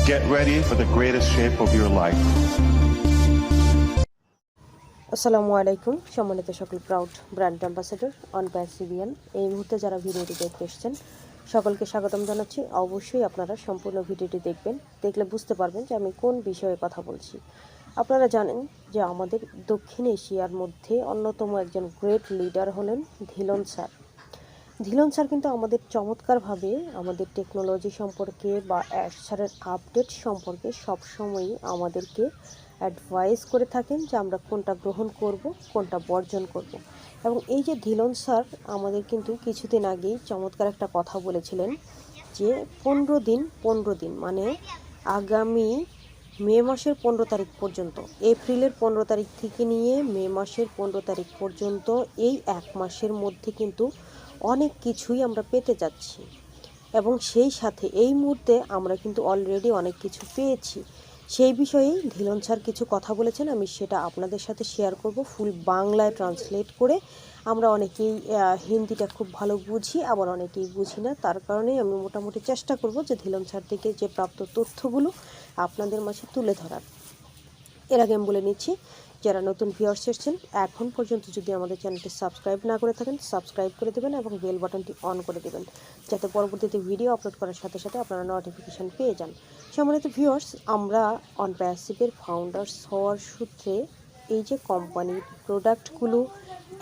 Get ready for the greatest shape of your life. আসসালামু আলাইকুম সম্মানিত সকল প্রাউড ব্র্যান্ড অ্যাম্বাসেডর ONPASSIVE এই মুহূর্তে যারা ভিডিওটি দেখতে এসেছেন সকলকে স্বাগতম জানাচ্ছি। অবশ্যই আপনারা সম্পূর্ণ ভিডিওটি দেখবেন, দেখলে বুঝতে পারবেন যে আমি কোন বিষয়ে কথা বলছি। আপনারা জানেন যে আমাদের দক্ষিণ এশিয়ার মধ্যে অন্যতম একজন গ্রেট লিডার হলেন ধিলন স্যার। ধিলন স্যার কিন্তু আমাদের চমৎকারভাবে আমাদের টেকনোলজি সম্পর্কে বা স্যারের আপডেট সম্পর্কে সবসময়ই আমাদেরকে অ্যাডভাইস করে থাকেন যে আমরা কোনটা গ্রহণ করব, কোনটা বর্জন করব। এবং এই যে ধিলন স্যার আমাদের কিন্তু কিছুদিন আগেই চমৎকার একটা কথা বলেছিলেন যে 15 দিন মানে আগামী মে মাসের 15 তারিখ পর্যন্ত, এপ্রিলের 15 তারিখ থেকে নিয়ে মে মাসের 15 তারিখ পর্যন্ত এই এক মাসের মধ্যে কিন্তু অনেক কিছুই আমরা পেতে যাচ্ছি। এবং সেই সাথে এই মুহূর্তে আমরা কিন্তু অলরেডি অনেক কিছু পেয়েছি। সেই বিষয়েই ধিলন স্যার কিছু কথা বলেছেন, আমি সেটা আপনাদের সাথে শেয়ার করব ফুল বাংলায় ট্রান্সলেট করে। আমরা অনেকেই হিন্দিটা খুব ভালো বুঝি, আবার অনেকেই বুঝি না। তার কারণেই আমি মোটামুটি চেষ্টা করব যে ধিলন স্যার থেকে যে প্রাপ্ত তথ্যগুলো আপনাদের মাঝে তুলে ধরার। এর আগে আমি বলে নিচ্ছি, যারা নতুন ভিউয়ার্স এসেছেন এখন পর্যন্ত যদি আমাদের চ্যানেলটি সাবস্ক্রাইব না করে থাকেন সাবস্ক্রাইব করে দেবেন এবং বেল বাটনটি অন করে দেবেন, যাতে পরবর্তীতে ভিডিও আপলোড করার সাথে সাথে আপনারা নোটিফিকেশান পেয়ে যান। সম্মানিত ভিউয়ার্স, আমরা ONPASSIVEর ফাউন্ডার্স হওয়ার সূত্রে এই যে কোম্পানির প্রোডাক্টগুলো,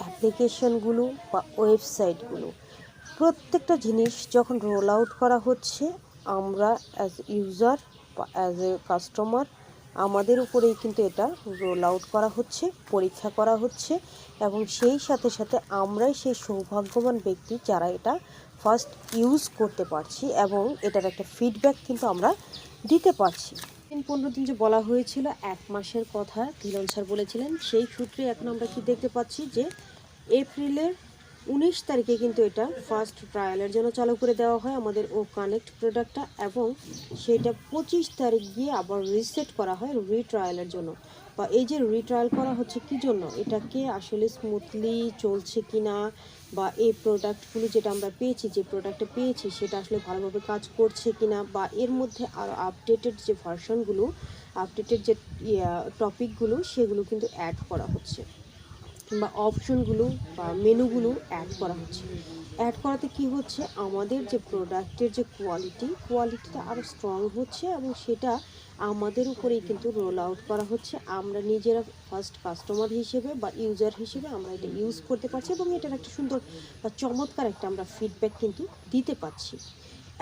অ্যাপ্লিকেশনগুলো বা ওয়েবসাইটগুলো প্রত্যেকটা জিনিস যখন রোল আউট করা হচ্ছে, আমরা অ্যাজ ইউজার বা অ্যাজ এ কাস্টমার আমাদের উপরেই কিন্তু এটা রোল আউট করা হচ্ছে, পরীক্ষা করা হচ্ছে। এবং সেই সাথে সাথে আমরাই সেই সৌভাগ্যবান ব্যক্তি যারা এটা ফার্স্ট ইউজ করতে পারছি এবং এটার একটা ফিডব্যাক কিন্তু আমরা দিতে পারছি। 15 দিন যে বলা হয়েছিল এক মাসের কথা ধিলন স্যার বলেছিলেন, সেই সূত্রে এখন আমরা কি দেখতে পাচ্ছি যে এপ্রিলের 19 তারিখে কিন্তু এটা ফার্স্ট ট্রায়ালের জন্য চালু করে দেওয়া হয় আমাদের কানেক্ট প্রোডাক্টটা, এবং সেটা 25 তারিখ গিয়ে আবার রিসেট করা হয় রিট্রায়ালের জন্য। বা এই যে রিট্রায়াল করা হচ্ছে কি জন্য, এটাকে আসলে স্মুথলি চলছে কিনা বা এই প্রোডাক্টগুলো যেটা আমরা পেয়েছি, যে প্রোডাক্টটা পেয়েছি সেটা আসলে ভালোভাবে কাজ করছে কিনা, বা এর মধ্যে আরও আপডেটেড যে ভার্সনগুলো, আপডেটেড যে টপিকগুলো সেগুলো কিন্তু অ্যাড করা হচ্ছে, কিংবা অপশনগুলো বা মেনুগুলো অ্যাড করা হচ্ছে। অ্যাড করাতে কি হচ্ছে, আমাদের যে প্রোডাক্টের যে কোয়ালিটিটা আরও স্ট্রং হচ্ছে এবং সেটা আমাদের উপরেই কিন্তু রোল আউট করা হচ্ছে। আমরা নিজেরা ফার্স্ট কাস্টমার হিসেবে বা ইউজার হিসেবে আমরা এটা ইউজ করতে পারছি এবং এটার একটা সুন্দর বা চমৎকার একটা আমরা ফিডব্যাক কিন্তু দিতে পারছি।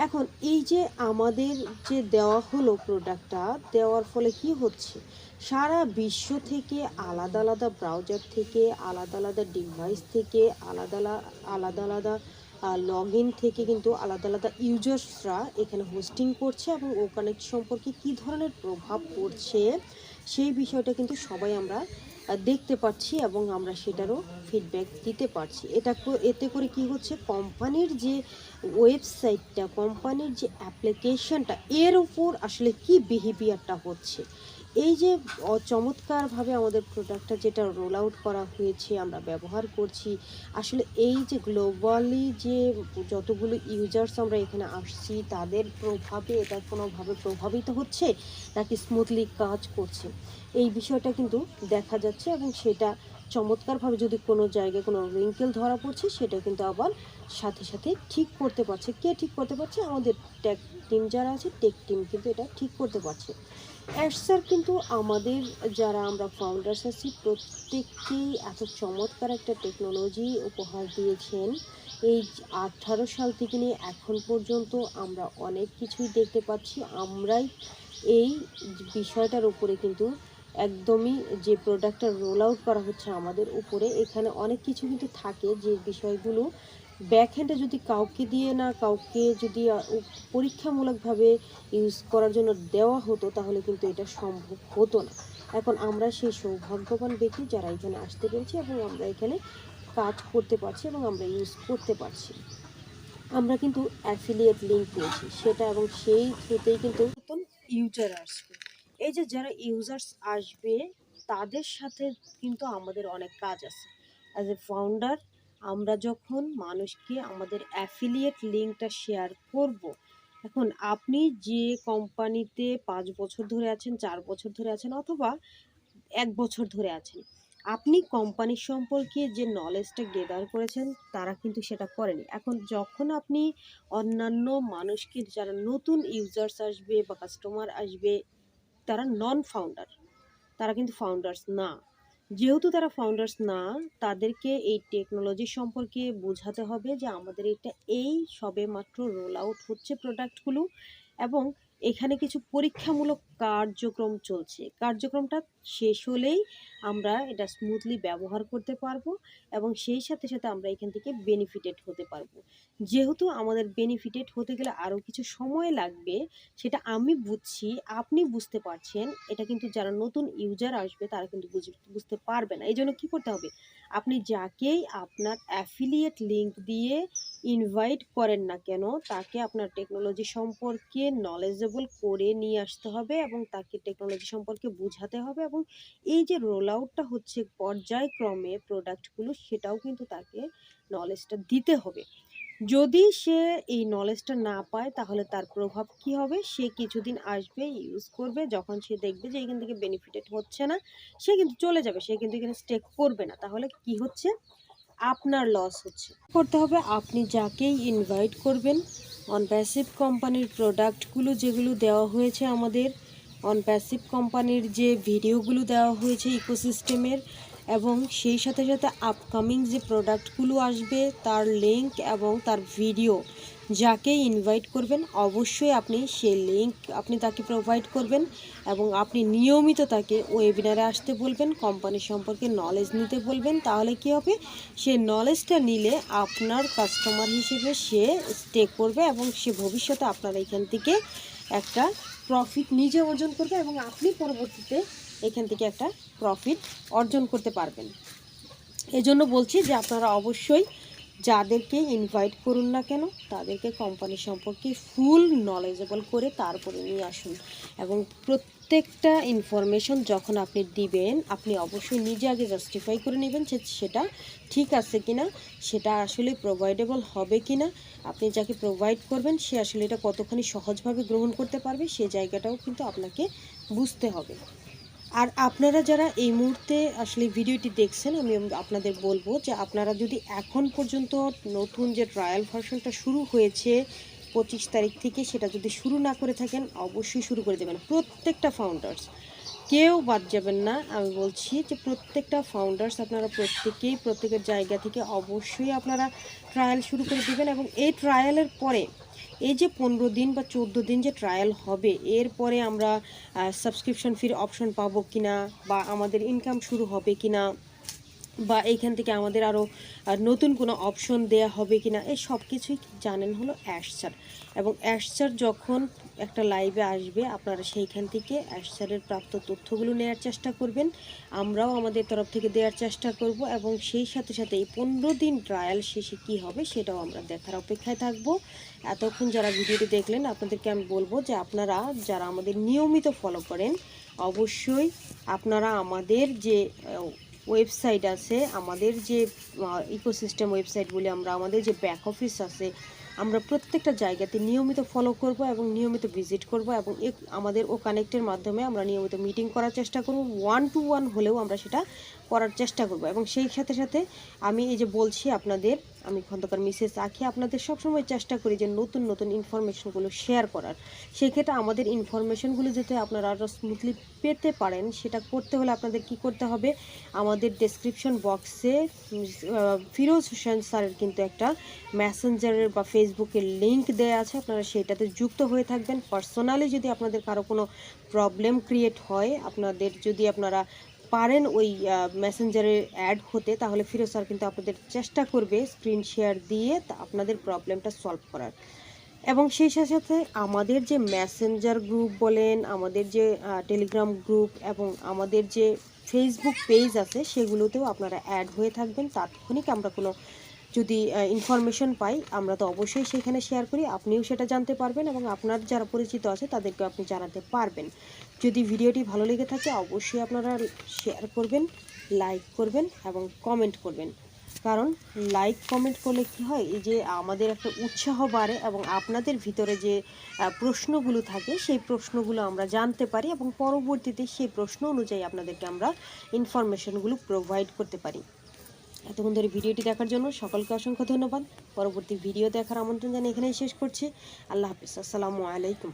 এখন এই যে আমাদের যে দেওয়া হলো প্রোডাক্টটা, দেওয়ার ফলে কি হচ্ছে, সারা বিশ্ব থেকে আলাদা আলাদা ব্রাউজার থেকে, আলাদা আলাদা ডিভাইস থেকে, আলাদা আলাদা লগ ইন থেকে কিন্তু আলাদা আলাদা ইউজার্সরা এখানে হোস্টিং করছে এবং কানেক্ট সম্পর্কে কী ধরনের প্রভাব পড়ছে সেই বিষয়টা কিন্তু সবাই আমরা দেখতে পাচ্ছি এবং আমরা সেটারও ফিডব্যাক দিতে পারছি। এতে করে কি হচ্ছে, কোম্পানির যে ওয়েবসাইটটা, কোম্পানির যে অ্যাপ্লিকেশনটা, এর উপর আসলে কি বিহেভিয়ারটা হচ্ছে, এই যে চমৎকারভাবে আমাদের প্রোডাক্টটা যেটা রোল আউট করা হয়েছে আমরা ব্যবহার করছি, আসলে এই যে গ্লোবালি যে যতগুলো ইউজার্স আমরা এখানে আসছি তাদের প্রভাবে এটা কোনোভাবে প্রভাবিত হচ্ছে নাকি স্মুথলি কাজ করছে, এই বিষয়টা কিন্তু দেখা যাচ্ছে। এবং সেটা চমৎকারভাবে যদি কোনো জায়গায় কোনো রিঙ্কেল ধরা পড়ছে সেটা কিন্তু আবার সাথে সাথে ঠিক করতে পারছে। কে ঠিক করতে পারছে? আমাদের টেক টিম যারা আছে, টেক টিম কিন্তু এটা ঠিক করতে পারছে। স্যার কিন্তু আমাদের যারা আমরা ফাউন্ডার্স আছি প্রত্যেককেই এত চমৎকার একটা টেকনোলজি উপহার দিয়েছেন। এই 18 সাল থেকে নিয়ে এখন পর্যন্ত আমরা অনেক কিছুই দেখতে পাচ্ছি। আমরাই এই বিষয়টার উপরে কিন্তু একদমই যে প্রোডাক্টটা রোল আউট করা হচ্ছে আমাদের উপরে, এখানে অনেক কিছু কিন্তু থাকে যে বিষয়গুলো ব্যাকহ্যান্ডে যদি কাউকে দিয়ে না কাউকে যদি পরীক্ষামূলকভাবে ইউজ করার জন্য দেওয়া হতো তাহলে কিন্তু এটা সম্ভব হতো না। এখন আমরা সেই সৌভাগ্যবান ব্যক্তি যারা এখানে আসতে পেরেছি এবং আমরা এখানে কাজ করতে পারছি এবং আমরা ইউজ করতে পারছি। আমরা কিন্তু অ্যাফিলিয়েট লিঙ্ক পেয়েছি সেটা, এবং সেই থ্রুতেই কিন্তু নতুন ইউজার আসবে। এই যে যারা ইউজার্স আসবে তাদের সাথে কিন্তু আমাদের অনেক কাজ আছে। অ্যাজ এ ফাউন্ডার আমরা যখন মানুষকে আমাদের অ্যাফিলিয়েট লিঙ্কটা শেয়ার করব, এখন আপনি যে কোম্পানিতে ৫ বছর ধরে আছেন, ৪ বছর ধরে আছেন অথবা ১ বছর ধরে আছেন, আপনি কোম্পানি সম্পর্কে যে নলেজটা গেদার করেছেন তারা কিন্তু সেটা করেনি। এখন যখন আপনি অন্যান্য মানুষকে, যারা নতুন ইউজার্স আসবে বা কাস্টমার আসবে, তারা নন ফাউন্ডার, তারা কিন্তু ফাউন্ডার্স না। যেহেতু তারা ফাউন্ডার্স না, তাদেরকে এই টেকনোলজি সম্পর্কে বোঝাতে হবে যে আমাদের এটা এই সবেমাত্র রোল আউট হচ্ছে প্রোডাক্টগুলো, এবং এখানে কিছু পরীক্ষামূলক কার্যক্রম চলছে। কার্যক্রমটা শেষ হলেই আমরা এটা স্মুথলি ব্যবহার করতে পারবো, এবং সেই সাথে সাথে আমরা এখান থেকে বেনিফিটেড হতে পারবো। যেহেতু আমাদের বেনিফিটেড হতে গেলে আরও কিছু সময় লাগবে, সেটা আমি বুঝছি, আপনি বুঝতে পারছেন। এটা কিন্তু যারা নতুন ইউজার আসবে তারা কিন্তু বুঝতে পারবে না। এই জন্য কী করতে হবে, আপনি যাকেই আপনার অ্যাফিলিয়েট লিঙ্ক দিয়ে ইনভাইট করেন না কেন, তাকে আপনার টেকনোলজি সম্পর্কে নলেজেবল করে নিয়ে আসতে হবে এবং তাকে টেকনোলজি সম্পর্কে বোঝাতে হবে, এবং এই যে রোল আউটটা হচ্ছে পর্যায়ক্রমে প্রোডাক্টগুলো, সেটাও কিন্তু তাকে নলেজটা দিতে হবে। যদি সে এই নলেজটা না পায় তাহলে তার প্রভাব কি হবে, সে কিছুদিন আসবে, ইউজ করবে, যখন সে দেখবে যে এখান থেকে বেনিফিটেড হচ্ছে না, সে কিন্তু চলে যাবে, সে কিন্তু এখানে স্টে করবে না। তাহলে কি হচ্ছে, আপনার লস হচ্ছে। করতে হবে, আপনি যাকেই ইনভাইট করবেন, অনপ্যাসিভ কোম্পানির প্রোডাক্টগুলো যেগুলো দেওয়া হয়েছে আমাদের, অনপ্যাসিভ কোম্পানির যে ভিডিওগুলো দেওয়া হয়েছে ইকোসিস্টেমের, এবং সেই সাথে সাথে আপকামিং যে প্রোডাক্টগুলো আসবে তার লিঙ্ক এবং তার ভিডিও, যাকে ইনভাইট করবেন অবশ্যই আপনি সেই লিঙ্ক আপনি তাকে প্রোভাইড করবেন, এবং আপনি নিয়মিত তাকে ওয়েবিনারে আসতে বলবেন, কোম্পানি সম্পর্কে নলেজ নিতে বলবেন। তাহলে কি হবে, সে নলেজটা নিলে আপনার কাস্টমার হিসেবে সে স্টে করবে, এবং সে ভবিষ্যতে আপনার এখান থেকে একটা প্রফিট নিজে অর্জন করবে, এবং আপনি পরবর্তীতে এখান থেকে একটা প্রফিট অর্জন করতে পারবেন। এজন্য বলছি যে আপনারা অবশ্যই যাদেরকে ইনভাইট করুন না কেন, তাদেরকে কোম্পানি সম্পর্কে ফুল নলেজেবল করে তারপরে নিয়ে আসুন, এবং প্রত্যেকটা ইনফরমেশন যখন আপনি দিবেন, আপনি অবশ্যই নিজে আগে জাস্টিফাই করে নেবেন যে সেটা ঠিক আছে কিনা, সেটা আসলে প্রোভাইডেবল হবে কিনা, আপনি যাকে প্রোভাইড করবেন সে আসলে এটা কতখানি সহজভাবে গ্রহণ করতে পারবে, সে জায়গাটাও কিন্তু আপনাকে বুঝতে হবে। আর আপনারা যারা এই মুহূর্তে আসলে ভিডিওটি দেখছেন, আমি আপনাদের বলবো যে আপনারা যদি এখন পর্যন্ত নতুন যে ট্রায়াল ভার্সনটা শুরু হয়েছে 25 তারিখ থেকে, সেটা যদি শুরু না করে থাকেন অবশ্যই শুরু করে দেবেন। প্রত্যেকটা ফাউন্ডার্স, কেউ বাদ যাবেন না। আমি বলছি যে প্রত্যেকটা ফাউন্ডার্স আপনারা প্রত্যেকেই প্রত্যেকের জায়গা থেকে অবশ্যই আপনারা ট্রায়াল শুরু করে দেবেন, এবং এই ট্রায়ালের পরে এই যে 15 দিন বা 14 দিন যে ট্রায়াল হবে, এরপরে আমরা সাবস্ক্রিপশন ফির অপশন পাবো কিনা, বা আমাদের ইনকাম শুরু হবে কিনা, বা এইখান থেকে আমাদের আরও নতুন কোনো অপশন দেয়া হবে কিনা, এই সব কিছুই জানেন হলো অ্যাশচার। এবং অ্যাশচার যখন একটা লাইভে আসবে, আপনারা সেইখান থেকে অ্যাশচারের প্রাপ্ত তথ্যগুলো নেওয়ার চেষ্টা করবেন, আমরাও আমাদের তরফ থেকে দেওয়ার চেষ্টা করব, এবং সেই সাথে সাথে এই 15 দিন ট্রায়াল শেষে কী হবে সেটাও আমরা দেখার অপেক্ষায় থাকব। এতক্ষণ যারা ভিডিওটি দেখলেন, আপনাদেরকে আমি বলবো যে আপনারা যারা আমাদের নিয়মিত ফলো করেন, অবশ্যই আপনারা আমাদের যে ওয়েবসাইট আছে, আমাদের যে ইকোসিস্টেম ওয়েবসাইট বলে আমরা, আমাদের যে ব্যাক অফিস আছে, আমরা প্রত্যেকটা জায়গাতে নিয়মিত ফলো করব এবং নিয়মিত ভিজিট করব, এবং আমাদের ও কানেক্টের মাধ্যমে আমরা নিয়মিত মিটিং করার চেষ্টা করব, 1 to 1 হলেও আমরা সেটা করার চেষ্টা করব। এবং সেই সাথে সাথে আমি এই যে বলছি আপনাদের, আমি খন্দকার মিসেস আঁখি আপনাদের সবসময় চেষ্টা করি যে নতুন নতুন ইনফরমেশনগুলো শেয়ার করার। সেক্ষেত্রে আমাদের ইনফরমেশনগুলো যাতে আপনারা আরও স্মুথলি পেতে পারেন, সেটা করতে হলে আপনাদের কি করতে হবে, আমাদের ডেসক্রিপশন বক্সে ফিরোজ হোসেন স্যারের কিন্তু একটা মেসেঞ্জারের বা ফেসবুকের লিঙ্ক দেওয়া আছে, আপনারা সেটাতে যুক্ত হয়ে থাকবেন। পার্সোনালি যদি আপনাদের কারো কোনো প্রবলেম ক্রিয়েট হয়, আপনাদের যদি আপনারা পারেন ওই মেসেঞ্জারে অ্যাড হতে, তাহলে ফিরোজ স্যার কিন্তু আপনাদের চেষ্টা করবে স্ক্রিন শেয়ার দিয়ে আপনাদের প্রবলেমটা সলভ করার। এবং সেই সাথে সাথে আমাদের যে মেসেঞ্জার গ্রুপ বলেন, আমাদের যে টেলিগ্রাম গ্রুপ এবং আমাদের যে ফেসবুক পেজ আছে, সেগুলোতেও আপনারা অ্যাড হয়ে থাকবেন। তাৎক্ষণিক আমরা কোনো যদি ইনফরমেশন পাই, আমরা তো অবশ্যই সেখানে শেয়ার করি, আপনিও সেটা জানতে পারবেন, এবং আপনার যারা পরিচিত আছে তাদেরকে আপনি জানাতে পারবেন। যদি ভিডিওটি ভালো লেগে থাকে অবশ্যই আপনারা শেয়ার করবেন, লাইক করবেন এবং কমেন্ট করবেন। কারণ লাইক কমেন্ট করলে কি হয়, এই যে আমাদের একটা উৎসাহ বাড়ে এবং আপনাদের ভিতরে যে প্রশ্নগুলো থাকে সেই প্রশ্নগুলো আমরা জানতে পারি এবং পরবর্তীতে সেই প্রশ্ন অনুযায়ী আপনাদেরকে আমরা ইনফরমেশনগুলো প্রোভাইড করতে পারি। এতক্ষণ ধরে ভিডিওটি দেখার জন্য সকলকে অসংখ্য ধন্যবাদ। পরবর্তী ভিডিও দেখার আমন্ত্রণ জানিয়ে এখানেই শেষ করছি। আল্লাহ হাফিজ, আসসালামু আলাইকুম।